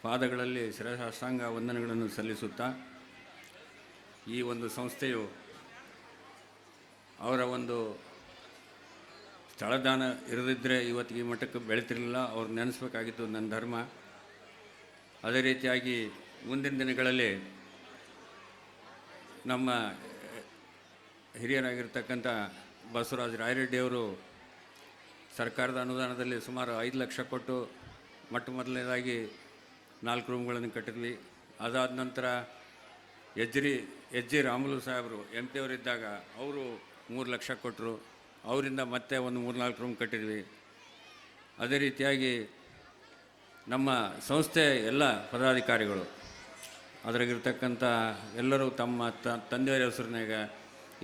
ಪಾದಗಳಲ್ಲಿ ಶಿರಸಾಷ್ಟಾಂಗ ವಂದನೆಗಳನ್ನು ಸಲ್ಲಿಸುತ್ತಾ ಈ ಒಂದು ಸಂಸ್ಥೆಯು ಅವರ ಒಂದು ಸ್ಥಳದಾನ ಇರದಿದ್ದರೆ ಇವತ್ತಿಗೆ ಈ ಮಟ್ಟಕ್ಕೆ ಬೆಳೀತಿರಲಿಲ್ಲ. ಅವ್ರು ನೆನೆಸ್ಬೇಕಾಗಿತ್ತು ನನ್ನ ಧರ್ಮ. ಅದೇ ರೀತಿಯಾಗಿ ಮುಂದಿನ ದಿನಗಳಲ್ಲಿ ನಮ್ಮ ಹಿರಿಯರಾಗಿರ್ತಕ್ಕಂಥ ಬಸವರಾಜ ರಾಯರೆಡ್ಡಿಯವರು ಸರ್ಕಾರದ ಅನುದಾನದಲ್ಲಿ ಸುಮಾರು 5 ಲಕ್ಷ ಕೊಟ್ಟು ಮೊದಲನೇದಾಗಿ 4 ರೂಮ್ಗಳನ್ನು ಕಟ್ಟಿದ್ವಿ. ಅದಾದ ನಂತರ ಎಚ್ ಜಿ ರಾಮುಲು ಸಾಹೇಬರು MP ಅವರಿದ್ದಾಗ ಅವರು 3 ಲಕ್ಷ ಕೊಟ್ಟರು. ಅವರಿಂದ ಮತ್ತೆ ಒಂದು 3-4 ರೂಮ್ ಕಟ್ಟಿದ್ವಿ. ಅದೇ ರೀತಿಯಾಗಿ ನಮ್ಮ ಸಂಸ್ಥೆ ಎಲ್ಲ ಪದಾಧಿಕಾರಿಗಳು ಅದರಾಗಿರ್ತಕ್ಕಂಥ ಎಲ್ಲರೂ ತಮ್ಮ ತಂದೆಯವರ ಹೆಸರಿನಾಗ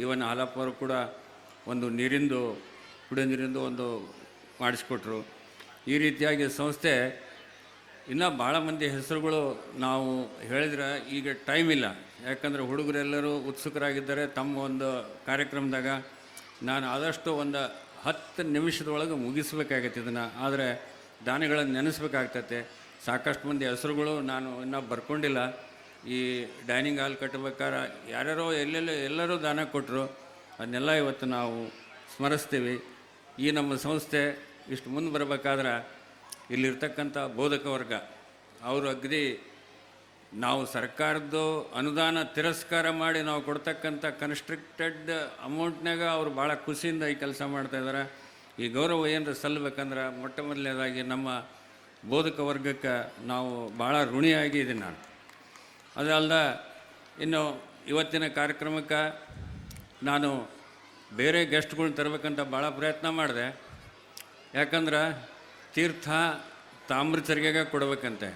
ಇವನ್ ಹಾಲಪ್ಪವರು ಕೂಡ ಒಂದು ಕುಡಿಯೋ ನೀರಿಂದು ಒಂದು ಮಾಡಿಸ್ಕೊಟ್ರು. ಈ ರೀತಿಯಾಗಿ ಸಂಸ್ಥೆ ಇನ್ನೂ ಭಾಳ ಮಂದಿ ಹೆಸರುಗಳು ನಾವು ಹೇಳಿದ್ರೆ ಈಗ ಟೈಮ್ ಇಲ್ಲ. ಯಾಕಂದರೆ ಹುಡುಗರೆಲ್ಲರೂ ಉತ್ಸುಕರಾಗಿದ್ದಾರೆ ತಮ್ಮ ಒಂದು ಕಾರ್ಯಕ್ರಮದಾಗ. ನಾನು ಆದಷ್ಟು ಒಂದು 10 ನಿಮಿಷದೊಳಗೆ ಮುಗಿಸ್ಬೇಕಾಗತ್ತೆ ಇದನ್ನು. ಆದರೆ ದಾನಿಗಳನ್ನು ನೆನೆಸ್ಬೇಕಾಗ್ತತೆ. ಸಾಕಷ್ಟು ಮಂದಿ ಹೆಸರುಗಳು ನಾನು ಇನ್ನೂ ಬರ್ಕೊಂಡಿಲ್ಲ. ಈ ಡೈನಿಂಗ್ ಹಾಲ್ ಕಟ್ಟಬೇಕಾದ್ರೆ ಯಾರ್ಯಾರೋ ಎಲ್ಲರೂ ದಾನ ಕೊಟ್ಟರು. ಅದನ್ನೆಲ್ಲ ಇವತ್ತು ನಾವು ಸ್ಮರಿಸ್ತೀವಿ. ಈ ನಮ್ಮ ಸಂಸ್ಥೆ ಇಷ್ಟು ಮುಂದೆ ಬರಬೇಕಾದ್ರೆ ಇಲ್ಲಿರ್ತಕ್ಕಂಥ ಬೋಧಕ ವರ್ಗ ಅವರು ಅಗದಿ ನಾವು ಸರ್ಕಾರದ್ದು ಅನುದಾನ ತಿರಸ್ಕಾರ ಮಾಡಿ ನಾವು ಕೊಡ್ತಕ್ಕಂಥ ಕನ್ಸ್ಟ್ರಿಕ್ಟೆಡ್ ಅಮೌಂಟ್ನಾಗ ಅವರು ಭಾಳ ಖುಷಿಯಿಂದ ಈ ಕೆಲಸ ಮಾಡ್ತಾಯಿದ್ದಾರೆ. ಈ ಗೌರವ ಏನರ ಸಲ್ಲಬೇಕಂದ್ರೆ ಮೊದಲನೇದಾಗಿ ನಮ್ಮ ಬೋಧಕ ವರ್ಗಕ್ಕೆ ನಾವು ಭಾಳ ಋಣಿಯಾಗಿ ಇದ್ದೀನಿ ನಾನು. ಅದಲ್ಲದೆ ಇನ್ನು ಇವತ್ತಿನ ಕಾರ್ಯಕ್ರಮಕ್ಕೆ ನಾನು ಬೇರೆ ಗೆಸ್ಟ್ಗಳ್ನ ತರಬೇಕಂತ ಭಾಳ ಪ್ರಯತ್ನ ಮಾಡಿದೆ. ಯಾಕಂದ್ರೆ ತೀರ್ಥ ತಾಮ್ರಚರ್ಗೆಗೆ ಕೊಡಬೇಕಂತೆ.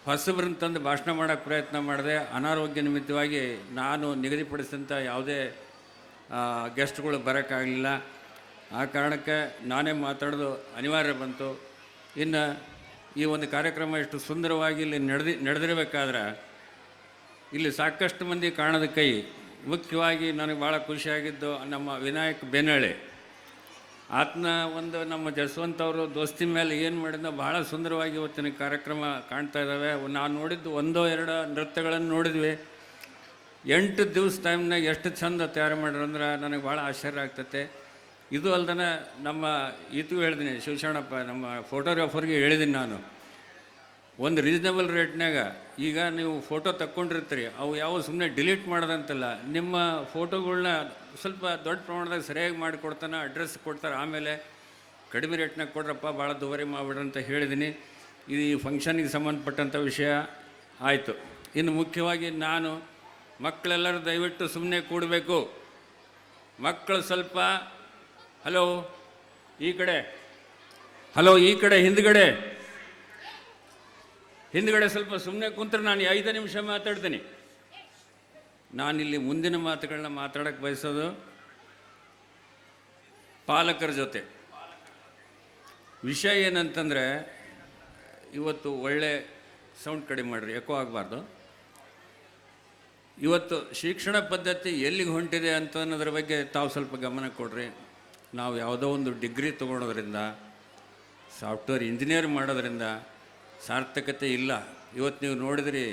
ಹೊಸಬ್ರನ್ನ ತಂದು ಭಾಷಣ ಮಾಡೋಕ್ಕೆ ಪ್ರಯತ್ನ ಮಾಡಿದೆ. ಅನಾರೋಗ್ಯ ನಿಮಿತ್ತವಾಗಿ ನಾನು ನಿಗದಿಪಡಿಸಿದಂಥ ಯಾವುದೇ ಗೆಸ್ಟ್ಗಳು ಬರೋಕ್ಕಾಗಲಿಲ್ಲ. ಆ ಕಾರಣಕ್ಕೆ ನಾನೇ ಮಾತಾಡೋದು ಅನಿವಾರ್ಯ ಬಂತು. ಇನ್ನು ಈ ಒಂದು ಕಾರ್ಯಕ್ರಮ ಇಷ್ಟು ಸುಂದರವಾಗಿ ಇಲ್ಲಿ ನಡೆದಿರಬೇಕಾದ್ರೆ ಇಲ್ಲಿ ಸಾಕಷ್ಟು ಮಂದಿ ಕಾಣದ ಕೈ. ಮುಖ್ಯವಾಗಿ ನನಗೆ ಭಾಳ ಖುಷಿಯಾಗಿದ್ದು ನಮ್ಮ ವಿನಾಯಕ್ ಬೆನಳ್ಳಿ. ಆತನ ಒಂದು ನಮ್ಮ ಜಸ್ವಂತ್ ಅವರು ದೋಸ್ತಿ ಮೇಲೆ ಏನು ಮಾಡಿದ್ನೋ ಭಾಳ ಸುಂದರವಾಗಿ ಇವತ್ತಿನ ಕಾರ್ಯಕ್ರಮ ಕಾಣ್ತಾ ಇದ್ದಾವೆ. ನಾನು ನೋಡಿದ್ದು 1-2 ನೃತ್ಯಗಳನ್ನು ನೋಡಿದ್ವಿ. 8 ದಿವಸ ಟೈಮ್ನಾಗ ಎಷ್ಟು ಚಂದ ತಯಾರು ಮಾಡ್ರಂದ್ರೆ ನನಗೆ ಭಾಳ ಆಶ್ಚರ್ಯ ಆಗ್ತತೆ. ಇದು ಅಲ್ದೇ ನಮ್ಮ ಹೇಳಿದ್ದೀನಿ ಶಿವಶರಣಪ್ಪ ನಮ್ಮ ಫೋಟೋಗ್ರಾಫರ್ಗೆ ಹೇಳಿದ್ದೀನಿ ನಾನು, ಒಂದು ರೀಸನಬಲ್ ರೇಟ್ನಾಗ ಈಗ ನೀವು ಫೋಟೋ ತಕ್ಕೊಂಡಿರ್ತೀರಿ, ಅವು ಯಾವ ಸುಮ್ಮನೆ ಡಿಲೀಟ್ ಮಾಡೋದಂತಲ್ಲ, ನಿಮ್ಮ ಫೋಟೋಗಳ್ನ ಸ್ವಲ್ಪ ದೊಡ್ಡ ಪ್ರಮಾಣದಾಗ ಸರಿಯಾಗಿ ಮಾಡಿಕೊಡ್ತಾನೆ, ಅಡ್ರೆಸ್ ಕೊಡ್ತಾರೆ. ಆಮೇಲೆ ಕಡಿಮೆ ರೇಟ್ನಾಗ ಕೊಡ್ರಪ್ಪ, ಭಾಳ ದುಬಾರಿ ಮಾಡಿಬಿಡ್ರಿ ಅಂತ ಹೇಳಿದ್ದೀನಿ. ಈ ಫಂಕ್ಷನ್ಗೆ ಸಂಬಂಧಪಟ್ಟಂಥ ವಿಷಯ ಆಯಿತು. ಇನ್ನು ಮುಖ್ಯವಾಗಿ ನಾನು ಮಕ್ಕಳೆಲ್ಲರೂ ದಯವಿಟ್ಟು ಸುಮ್ಮನೆ ಕೂಡಬೇಕು. ಮಕ್ಕಳು ಸ್ವಲ್ಪ ಹಲೋ ಈ ಕಡೆ ಹಿಂದ್ಗಡೆ ಸ್ವಲ್ಪ ಸುಮ್ಮನೆ ಕುಂತ್ರೆ ನಾನು 5 ನಿಮಿಷ ಮಾತಾಡ್ತೀನಿ. ನಾನಿಲ್ಲಿ ಮುಂದಿನ ಮಾತುಗಳನ್ನ ಮಾತಾಡೋಕ್ಕೆ ಬಯಸೋದು ಪಾಲಕರ ಜೊತೆ. ವಿಷಯ ಏನಂತಂದರೆ, ಇವತ್ತು ಒಳ್ಳೆ ಸೌಂಡ್ ಕಡಿಮೆ ಮಾಡಿರಿ, ಎಕೋ ಆಗಬಾರ್ದು. ಇವತ್ತು ಶಿಕ್ಷಣ ಪದ್ಧತಿ ಎಲ್ಲಿಗೆ ಹೊಂಟಿದೆ ಅಂತ ಅನ್ನೋದ್ರ ಬಗ್ಗೆ ತಾವು ಸ್ವಲ್ಪ ಗಮನ ಕೊಡ್ರಿ. ನಾವು ಯಾವುದೋ ಒಂದು ಡಿಗ್ರಿ ತೊಗೊಳೋದ್ರಿಂದ, ಸಾಫ್ಟ್ವೇರ್ ಇಂಜಿನಿಯರ್ ಮಾಡೋದ್ರಿಂದ ಸಾರ್ಥಕತೆ ಇಲ್ಲ. ಇವತ್ತು ನೀವು ನೋಡಿದ್ರಿ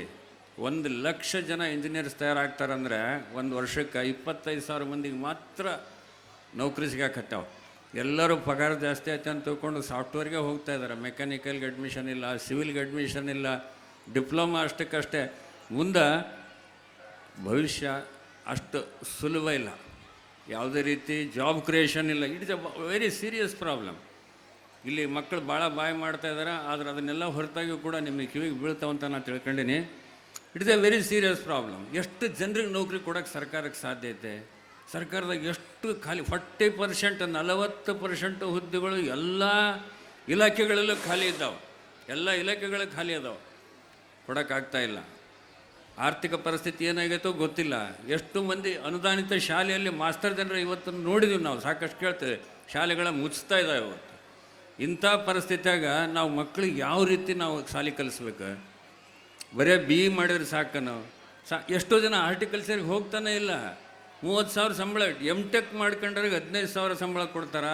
1 ಲಕ್ಷ ಜನ ಇಂಜಿನಿಯರ್ಸ್ ತಯಾರಾಗ್ತಾರಂದ್ರೆ ಒಂದು ವರ್ಷಕ್ಕೆ 25,000 ಮಂದಿಗೆ ಮಾತ್ರ ನೌಕರಿ ಸಿಗಾಕತ್ತಾವ. ಎಲ್ಲರೂ ಪಗಾರ ಜಾಸ್ತಿ ಆಯ್ತು ಅಂತ ತಿಳ್ಕೊಂಡು ಸಾಫ್ಟ್ವೇರ್ಗೆ ಹೋಗ್ತಾ ಇದ್ದಾರೆ. ಮೆಕ್ಯಾನಿಕಲ್ಗೆ ಅಡ್ಮಿಷನ್ ಇಲ್ಲ, ಸಿವಿಲ್ಗೆ ಅಡ್ಮಿಷನ್ ಇಲ್ಲ, ಡಿಪ್ಲೊಮಾ ಅಷ್ಟಕ್ಕಷ್ಟೇ. ಮುಂದೆ ಭವಿಷ್ಯ ಅಷ್ಟು ಸುಲಭ ಇಲ್ಲ. ಯಾವುದೇ ರೀತಿ ಜಾಬ್ ಕ್ರಿಯೇಷನ್ ಇಲ್ಲ. It is a very serious problem. ಇಲ್ಲಿ ಮಕ್ಕಳು ಭಾಳ ಬಾಯಿ ಮಾಡ್ತಾಯಿದ್ದಾರೆ. ಆದರೆ ಅದನ್ನೆಲ್ಲ ಹೊರತಾಗಿಯೂ ಕೂಡ ನಿಮಗೆ ಕಿವಿಗೆ ಬೀಳ್ತಾವಂತ ನಾನು ತಿಳ್ಕೊಂಡೀನಿ. It is a very serious problem. ಎಷ್ಟು ಜನರಿಗೆ ನೌಕರಿ ಕೊಡೋಕ್ಕೆ ಸರ್ಕಾರಕ್ಕೆ ಸಾಧ್ಯ ಐತೆ? ಸರ್ಕಾರದಾಗ ಎಷ್ಟು ಖಾಲಿ 40%, 40% ಹುದ್ದೆಗಳು ಎಲ್ಲ ಇಲಾಖೆಗಳಲ್ಲೂ ಖಾಲಿ ಇದ್ದಾವೆ. ಎಲ್ಲ ಇಲಾಖೆಗಳು ಖಾಲಿ ಇದ್ದಾವೆ, ಕೊಡೋಕ್ಕಾಗ್ತಾಯಿಲ್ಲ. ಆರ್ಥಿಕ ಪರಿಸ್ಥಿತಿ ಏನಾಗೈತೋ ಗೊತ್ತಿಲ್ಲ. ಎಷ್ಟು ಮಂದಿ ಅನುದಾನಿತ ಶಾಲೆಯಲ್ಲಿ ಮಾಸ್ತರ್ ಜನರು ಇವತ್ತು ನೋಡಿದ್ದೀವಿ, ನಾವು ಸಾಕಷ್ಟು ಕೇಳ್ತೇವೆ, ಶಾಲೆಗಳ ಮುಚ್ತಾ ಇದ್ದಾವೆ ಇವತ್ತು. ಇಂಥ ಪರಿಸ್ಥಿತಿಯಾಗ ನಾವು ಮಕ್ಕಳಿಗೆ ಯಾವ ರೀತಿ ನಾವು ಶಾಲೆ ಕಲಿಸ್ಬೇಕು? ಬರೀ BE ಮಾಡಿದ್ರೆ ಸಾಕು ನಾವು. ಎಷ್ಟೋ ಜನ ಹಾರ್ಟಿಕಲ್ಚರ್ಗೆ ಹೋಗ್ತಾನೆ ಇಲ್ಲ. 30,000 ಸಂಬಳ, MTech ಮಾಡ್ಕೊಂಡ್ರಿಗೆ 15,000 ಸಂಬಳ ಕೊಡ್ತಾರ.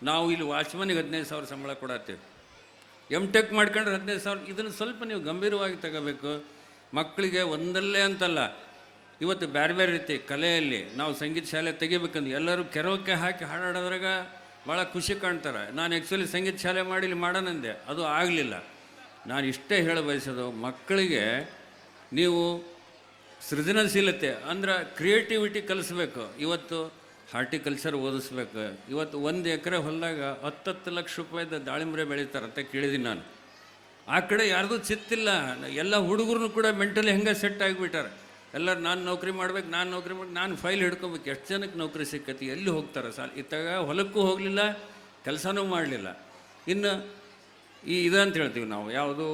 ನಾವು ಇಲ್ಲಿ ವಾಚ್ಮನ್ಗೆ 15,000 ಸಂಬಳ ಕೊಡತ್ತೀವಿ. ಟೆಕ್ ಮಾಡ್ಕೊಂಡ್ರೆ 15,000. ಇದನ್ನು ಸ್ವಲ್ಪ ನೀವು ಗಂಭೀರವಾಗಿ ತಗೋಬೇಕು. ಮಕ್ಕಳಿಗೆ ಒಂದಲ್ಲೇ ಅಂತಲ್ಲ, ಇವತ್ತು ಬೇರೆ ಬೇರೆ ರೀತಿ ಕಲೆಯಲ್ಲಿ ನಾವು ಸಂಗೀತ ಶಾಲೆ ತೆಗಿಬೇಕಂದ್ರೆ ಎಲ್ಲರೂ ಕೆರೋಕೆ ಹಾಕಿ ಹಾಡಾಡೋದ್ರಾಗ ಭಾಳ ಖುಷಿ ಕಾಣ್ತಾರೆ. ನಾನು ಆ್ಯಕ್ಚುಲಿ ಸಂಗೀತ ಶಾಲೆ ಮಾಡಿ ಇಲ್ಲಿ ಮಾಡೋಣಂದೆ, ಅದು ಆಗಲಿಲ್ಲ. ನಾನು ಇಷ್ಟೇ ಹೇಳ ಬಯಸೋದು, ಮಕ್ಕಳಿಗೆ ನೀವು ಸೃಜನಶೀಲತೆ ಅಂದ್ರೆ ಕ್ರಿಯೇಟಿವಿಟಿ ಕಲಿಸ್ಬೇಕು. ಇವತ್ತು ಹಾರ್ಟಿಕಲ್ಚರ್ ಓದಿಸ್ಬೇಕು. ಇವತ್ತು 1 ಎಕರೆ ಹೊಲದಾಗ 10 ಲಕ್ಷ ರೂಪಾಯಿದ ದಾಳಿಂಬ್ರೆ ಬೆಳೀತಾರಂತ ಕೇಳಿದ್ದೀನಿ ನಾನು. ಆ ಕಡೆ ಯಾರ್ದು ಚಿತ್ತಿಲ್ಲ. ಎಲ್ಲ ಹುಡುಗರು ಕೂಡ ಮೆಂಟಲಿ ಹೆಂಗೆ ಸೆಟ್ ಆಗಿಬಿಟ್ಟಾರೆ. ಎಲ್ಲರೂ ನಾನು ನೌಕರಿ ಮಾಡ್ಬೇಕು, ನಾನು ಫೈಲ್ ಹಿಡ್ಕೊಬೇಕು. ಎಷ್ಟು ಜನಕ್ಕೆ ನೌಕರಿ ಸಿಕ್ಕತಿ, ಎಲ್ಲಿ ಹೋಗ್ತಾರೆ ಇತ್ತಾಗ ಹೊಲಕ್ಕೂ ಹೋಗಲಿಲ್ಲ, ಕೆಲಸನೂ ಮಾಡಲಿಲ್ಲ. ಇನ್ನು ಇದಂತ ಹೇಳ್ತೀವಿ ನಾವು, ಯಾವುದು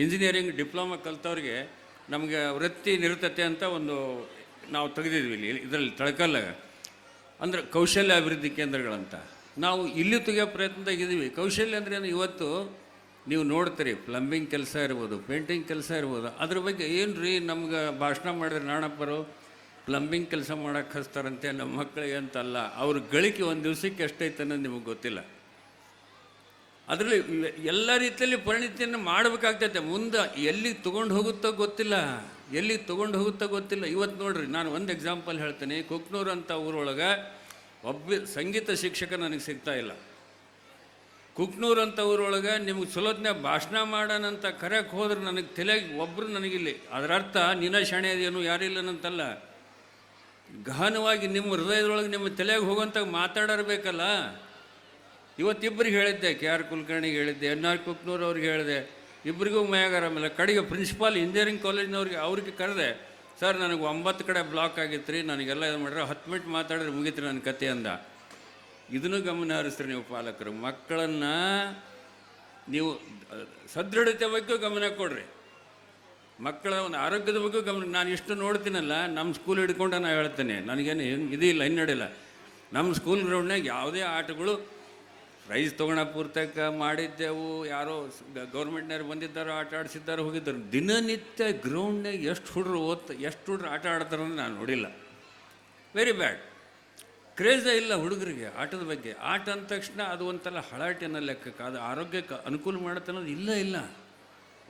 ಇಂಜಿನಿಯರಿಂಗ್ ಡಿಪ್ಲೊಮಾ ಕಲ್ತವ್ರಿಗೆ ನಮಗೆ ವೃತ್ತಿ ನಿರತತೆ ಅಂತ ಒಂದು ನಾವು ತೆಗೆದಿದ್ವಿ ಇಲ್ಲಿ ಇದರಲ್ಲಿ ತಳಕಲ್ಲಾಗ, ಅಂದರೆ ಕೌಶಲ್ಯ ಅಭಿವೃದ್ಧಿ ಕೇಂದ್ರಗಳಂತ. ನಾವು ಇಲ್ಲಿ ತೆಗಿಯೋ ಪ್ರಯತ್ನದಾಗಿದ್ದೀವಿ. ಕೌಶಲ್ಯ ಅಂದರೆ ಇವತ್ತು ನೀವು ನೋಡ್ತೀರಿ, ಪ್ಲಂಬಿಂಗ್ ಕೆಲಸ ಇರ್ಬೋದು, ಪೇಂಟಿಂಗ್ ಕೆಲಸ ಇರ್ಬೋದು. ಅದ್ರ ಬಗ್ಗೆ ಏನು ರೀ ನಮ್ಗೆ ಭಾಷಣ ಮಾಡಿದ್ರೆ ನಾಣಪ್ಪರು ಪ್ಲಂಬಿಂಗ್ ಕೆಲಸ ಮಾಡೋಕ್ಕೆ ಹಚ್ತಾರಂತೆ ನಮ್ಮ ಮಕ್ಕಳಿಗೆ ಅಂತಲ್ಲ. ಅವ್ರ ಗಳಿಕೆ ಒಂದು ದಿವಸಕ್ಕೆ ಎಷ್ಟೈತೆ ಅನ್ನೋದು ನಿಮಗೆ ಗೊತ್ತಿಲ್ಲ. ಅದರಲ್ಲಿ ಎಲ್ಲ ರೀತಿಯಲ್ಲಿ ಪರಿಣಿತಿಯನ್ನು ಮಾಡಬೇಕಾಗ್ತೈತೆ. ಮುಂದೆ ಎಲ್ಲಿಗೆ ತೊಗೊಂಡು ಹೋಗುತ್ತೋ ಗೊತ್ತಿಲ್ಲ. ಇವತ್ತು ನೋಡ್ರಿ, ನಾನು ಒಂದು ಎಕ್ಸಾಂಪಲ್ ಹೇಳ್ತೀನಿ. ಕುಕ್ನೂರು ಅಂತ ಊರೊಳಗೆ ಒಬ್ಬ ಸಂಗೀತ ಶಿಕ್ಷಕ ನನಗೆ ಸಿಗ್ತಾಯಿಲ್ಲ. ಕುಕ್ನೂರು ಅಂತ ಊರೊಳಗೆ ನಿಮಗೆ ಚಲೋತ್ನೇ ಭಾಷಣ ಮಾಡೋಣಂತ ಕರೆಯಕ್ಕೆ ಹೋದ್ರೆ ನನಗೆ ತಲೆಗೆ ಒಬ್ಬರು ನನಗಿಲ್ಲಿ. ಅದರ ಅರ್ಥ ನೀನ ಶಾಣೆ ಅದೇನು ಯಾರಿಲ್ಲನಂತಲ್ಲ, ಗಹನವಾಗಿ ನಿಮ್ಮ ಹೃದಯದೊಳಗೆ ನಿಮ್ಮ ತಲೆಗೆ ಹೋಗೋಂಥ ಮಾತಾಡಬೇಕಲ್ಲ. ಇವತ್ತಿಬ್ಬರಿಗೆ ಹೇಳಿದ್ದೆ, KR ಕುಲಕರ್ಣಿಗೆ ಹೇಳಿದ್ದೆ, NR ಕುಕ್ನೂರು ಅವ್ರಿಗೆ ಹೇಳಿದೆ, ಇಬ್ಬರಿಗೂ ಮಯಾಗಾರ. ಆಮೇಲೆ ಕಡೆಗೆ ಪ್ರಿನ್ಸಿಪಾಲ್ ಇಂಜಿನಿಯರಿಂಗ್ ಕಾಲೇಜ್ನವ್ರಿಗೆ ಅವ್ರಿಗೆ ಕರೆದೆ, ಸರ್ ನನಗೆ 9 ಕಡೆ ಬ್ಲಾಕ್ ಆಗಿತ್ತು ರೀ, ನನಗೆಲ್ಲ ಇದು ಮಾಡ್ರೆ 10 ಮಿನಿಟ್ ಮಾತಾಡಿದ್ರೆ ಮುಗೀತ್ರಿ ನನ್ನ ಕತೆ ಅಂದ. ಇದನ್ನು ಗಮನ ಹರಿಸ್ರಿ ನೀವು ಪಾಲಕರು. ಮಕ್ಕಳನ್ನು ನೀವು ಸದೃಢತೆ ಬಗ್ಗೆ ಗಮನ ಕೊಡ್ರಿ, ಮಕ್ಕಳ ಒಂದು ಆರೋಗ್ಯದ ಬಗ್ಗೆ ಗಮನ. ನಾನು ಇಷ್ಟು ನೋಡ್ತೀನಲ್ಲ, ನಮ್ಮ ಸ್ಕೂಲ್ ಹಿಡ್ಕೊಂಡು ನಾನು ಹೇಳ್ತೇನೆ, ನನಗೇನು ಇದಿಲ್ಲ, ಹಿನ್ನಡಿಲ್ಲ. ನಮ್ಮ ಸ್ಕೂಲ್ ಗ್ರೌಂಡ್ನಾಗ ಯಾವುದೇ ಆಟಗಳು ಪ್ರೈಸ್ ತೊಗೊಳ ಪೂರ್ತಕ ಮಾಡಿದ್ದೆವು. ಯಾರೋ ಗೌರ್ಮೆಂಟ್ನವ್ರು ಬಂದಿದ್ದಾರೋ, ಆಟ ಆಡಿಸಿದ್ದಾರೋ, ಹೋಗಿದ್ದರು. ದಿನನಿತ್ಯ ಗ್ರೌಂಡ್ನಾಗ ಎಷ್ಟು ಹುಡುಗರು ಆಟ ಆಡ್ತಾರೆ ಅಂದರೆ ನಾನು ನೋಡಿಲ್ಲ. Very bad. ಕ್ರೇಜೇ ಇಲ್ಲ ಹುಡುಗರಿಗೆ ಆಟದ ಬಗ್ಗೆ. ಆಟ ಅಂದ ತಕ್ಷಣ ಅದು ಒಂಥರ ಹಳಾಟಿನ ಲೆಕ್ಕಕ್ಕೆ, ಅದು ಆರೋಗ್ಯಕ್ಕೆ ಅನುಕೂಲ ಮಾಡುತ್ತೆ ಅನ್ನೋದು ಇಲ್ಲ.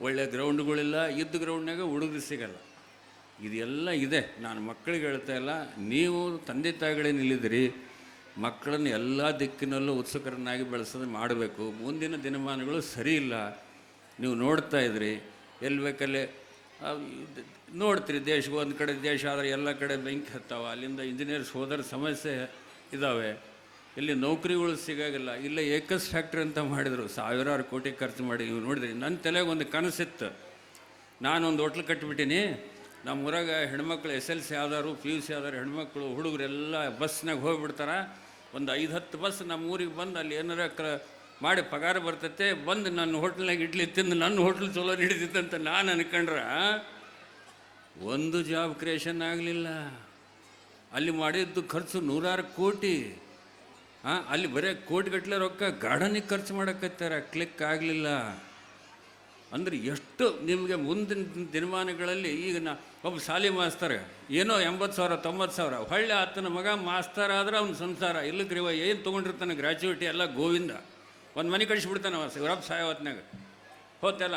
ಒಳ್ಳೆ ಗ್ರೌಂಡ್ಗಳಿಲ್ಲ, ಇದ್ದ ಗ್ರೌಂಡ್ನಾಗ ಹುಡುಗರು ಸಿಗಲ್ಲ. ಇದೆಲ್ಲ ಇದೆ. ನಾನು ಮಕ್ಕಳಿಗೆ ಹೇಳ್ತಾ ಇಲ್ಲ, ನೀವು ತಂದೆ ತಾಯಿಗಳೇ ನಿಲ್ಲಿದಿರಿ, ಮಕ್ಕಳನ್ನು ಎಲ್ಲ ದಿಕ್ಕಿನಲ್ಲೂ ಉತ್ಸುಕರನ್ನಾಗಿ ಬೆಳೆಸೋದು ಮಾಡಬೇಕು. ಮುಂದಿನ ದಿನಮಾನಗಳು ಸರಿ ಇಲ್ಲ. ನೀವು ನೋಡ್ತಾ ಇದ್ರಿ, ಎಲ್ಲಿ ಬೇಕಲ್ಲೇ ನೋಡ್ತೀರಿ. ಒಂದು ಕಡೆ ದೇಶ ಆದರೆ ಎಲ್ಲ ಕಡೆ ಬೆಂಕಿ ಹತ್ತಾವ. ಅಲ್ಲಿಂದ ಇಂಜಿನಿಯರ್ಸ್ ಹೋದ್ರೆ ಸಮಸ್ಯೆ ಇದ್ದಾವೆ. ಇಲ್ಲಿ ನೌಕರಿಗಳು ಸಿಗೋಲ್ಲ. ಇಲ್ಲ ಏಕಸ್ ಫ್ಯಾಕ್ಟ್ರಿ ಅಂತ ಮಾಡಿದರು, ಸಾವಿರಾರು ಕೋಟಿ ಖರ್ಚು ಮಾಡಿ. ನೀವು ನೋಡಿದ್ರಿ, ನನ್ನ ತಲೆಗೆ ಒಂದು ಕನಸಿತ್ತು. ನಾನೊಂದು ಹೋಟ್ಲ್ ಕಟ್ಟಿಬಿಟ್ಟೀನಿ. ನಮ್ಮ ಊರಾಗ ಹೆಣ್ಮಕ್ಳು SLC ಆದವರು, PUC ಆದವರು ಹೆಣ್ಮಕ್ಳು ಹುಡುಗರೆಲ್ಲ ಬಸ್ನಾಗ ಹೋಗಿಬಿಡ್ತಾರೆ. ಒಂದು 5-10 ಬಸ್ ನಮ್ಮ ಊರಿಗೆ ಬಂದು ಅಲ್ಲಿ ಏನಾರ ಮಾಡಿ ಪಗಾರ ಬರ್ತೈತೆ, ಬಂದು ನನ್ನ ಹೋಟ್ಲ್ನಾಗ ಇಡ್ಲಿ ತಿಂದು ನನ್ನ ಹೋಟ್ಲ್ ಚಲೋ ಹಿಡಿದಿತ್ತಂತ ನಾನು ಅನ್ಕೊಂಡ್ರೆ ಒಂದು ಜಾಬ್ ಕ್ರಿಯೇಷನ್ ಆಗಲಿಲ್ಲ. ಅಲ್ಲಿ ಮಾಡಿದ್ದು ಖರ್ಚು 100 ಕೋಟಿ. ಅಲ್ಲಿ ಬರೀ ಕೋಟಿಗಟ್ಟಲೆ ರೊಕ್ಕ ಗಾರ್ಡನಿಗೆ ಖರ್ಚು ಮಾಡೋಕ್ಕತ್ತಾರ, ಕ್ಲಿಕ್ ಆಗಲಿಲ್ಲ. ಅಂದರೆ ಎಷ್ಟು ನಿಮಗೆ ಮುಂದಿನ ದಿನಮಾನಗಳಲ್ಲಿ ಈಗ ಒಬ್ಬ ಶಾಲೆ ಮಾಸ್ತರ ಏನೋ 80,000 90,000 ಹೊಳ್ಳೆ ಆತನ ಮಗ ಮಾಸ್ತರ ಆದ್ರೆ ಅವ್ನ ಸಂಸಾರ ಇಲ್ಲಕ್ರಿ. ಏನು ತೊಗೊಂಡಿರ್ತಾನೆ ಗ್ರ್ಯಾಚುಯಿಟಿ ಎಲ್ಲ ಗೋವಿಂದ. ಒಂದು ಮನೆ ಕಳಿಸ್ಬಿಡ್ತಾನೆ ಇವರಪ್ಪ ಸಾಯವತ್ನಾಗ ಹೋತೆಲ್ಲ.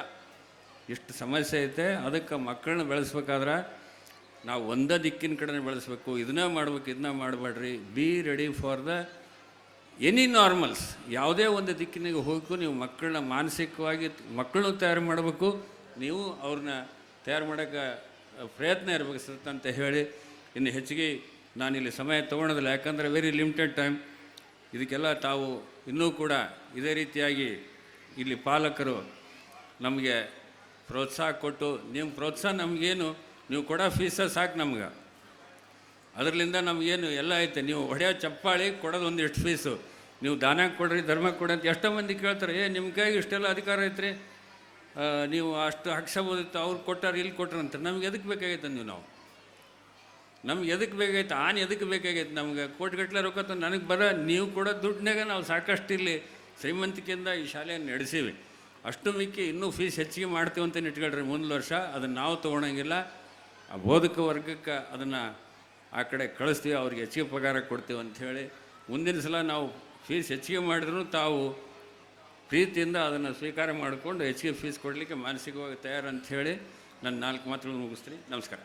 ಇಷ್ಟು ಸಮಸ್ಯೆ ಐತೆ. ಅದಕ್ಕೆ ಮಕ್ಕಳನ್ನ ಬೆಳೆಸ್ಬೇಕಾದ್ರೆ ನಾವು ಒಂದೇ ದಿಕ್ಕಿನ ಕಡೆ ಬೆಳೆಸ್ಬೇಕು. ಇದನ್ನ ಮಾಡಬೇಡ್ರಿ. Be ready for the any normals. ಯಾವುದೇ ಒಂದು ದಿಕ್ಕಿನಾಗ ಹೋಗಬೇಕು. ನೀವು ಮಕ್ಕಳನ್ನ ಮಾನಸಿಕವಾಗಿ ಮಕ್ಕಳನ್ನು ತಯಾರು ಮಾಡಬೇಕು, ನೀವು ಅವ್ರನ್ನ ತಯಾರು ಮಾಡೋಕ್ಕೆ ಪ್ರಯತ್ನ ಇರಬೇಕು ಅಂತ ಹೇಳಿ, ಇನ್ನು ಹೆಚ್ಚಿಗೆ ನಾನಿಲ್ಲಿ ಸಮಯ ತೊಗೊಳೋದಿಲ್ಲ. ಯಾಕಂದರೆ ವೆರಿ ಲಿಮಿಟೆಡ್ ಟೈಮ್. ಇದಕ್ಕೆಲ್ಲ ತಾವು ಇನ್ನೂ ಕೂಡ ಇದೇ ರೀತಿಯಾಗಿ ಇಲ್ಲಿ ಪಾಲಕರು ನಮಗೆ ಪ್ರೋತ್ಸಾಹ ಕೊಟ್ಟು, ನಿಮ್ಮ ಪ್ರೋತ್ಸಾಹ ನಮಗೇನು, ನೀವು ಕೊಡೋ ಫೀಸ ಸಾಕು ನಮ್ಗೆ. ಅದರಲ್ಲಿಂದ ನಮಗೇನು ಎಲ್ಲ ಐತೆ. ನೀವು ಹೊಡೆಯೋ ಚಪ್ಪಾಳಿ ಕೊಡೋದು ಒಂದಿಷ್ಟು ಫೀಸು, ನೀವು ದಾನ ಕೊಡ್ರಿ, ಧರ್ಮ ಕೊಡ್ರಿ ಅಂತ ಎಷ್ಟೋ ಮಂದಿ ಕೇಳ್ತಾರೆ. ನಿಮ್ಮ ಕೈಗೆ ಇಷ್ಟೆಲ್ಲ ಅಧಿಕಾರ ಐತ್ರಿ, ನೀವು ಅಷ್ಟು ಹಾಕ್ಸಬೋದಿತ್ತು, ಅವ್ರು ಕೊಟ್ಟಾರ ಇಲ್ಲಿ ಕೊಟ್ರು ಅಂತ. ನಮ್ಗೆ ಎದಕ್ಕೆ ಬೇಕಾಗೈತೆ ನಮ್ಗೆ ಎದಕ್ಕೆ ಬೇಕಾಗೈತೆ? ಎದಕ್ಕೆ ಬೇಕಾಗೈತೆ ನಮ್ಗೆ? ಕೋಟಿಗಟ್ಟಲೆ ರೊಕ್ಕ ನನಗೆ ನೀವು ಕೊಡೋ ದುಡ್ಡಿನಾಗ ನಾವು ಸಾಕಷ್ಟು ಇಲ್ಲಿ ಶ್ರೀಮಂತಿಕೆಯಿಂದ ಈ ಶಾಲೆಯನ್ನು ನಡೆಸೀವಿ. ಅಷ್ಟು ಮಿಕ್ಕಿ ಇನ್ನೂ ಫೀಸ್ ಹೆಚ್ಚಿಗೆ ಮಾಡ್ತೀವಿ ಅಂತ ಇಟ್ಕೊಳ್ರಿ ಮುಂದಿನ ವರ್ಷ. ಅದನ್ನು ನಾವು ತೊಗೊಳಂಗಿಲ್ಲ. ಆ ಬೋಧಕ ವರ್ಗಕ್ಕೆ ಅದನ್ನು ಆ ಕಡೆ ಕಳಿಸ್ತೀವಿ, ಅವ್ರಿಗೆ ಹೆಚ್ಚಿಗೆ ಪಗಾರ ಕೊಡ್ತೀವಿ ಅಂಥೇಳಿ ಮುಂದಿನ ಸಲ ನಾವು ಫೀಸ್ ಹೆಚ್ಚಿಗೆ ಮಾಡಿದ್ರು ತಾವು ಪ್ರೀತಿಯಿಂದ ಅದನ್ನು ಸ್ವೀಕಾರ ಮಾಡಿಕೊಂಡು ಹೆಚ್ಚಿಗೆ ಫೀಸ್ ಕೊಡಲಿಕ್ಕೆ ಮಾನಸಿಕವಾಗಿ ತಯಾರಂತ ಹೇಳಿ ನನ್ನ 4 ಮಾತುಗಳನ್ನು ಮುಗಿಸ್ತೀನಿ. ನಮಸ್ಕಾರ.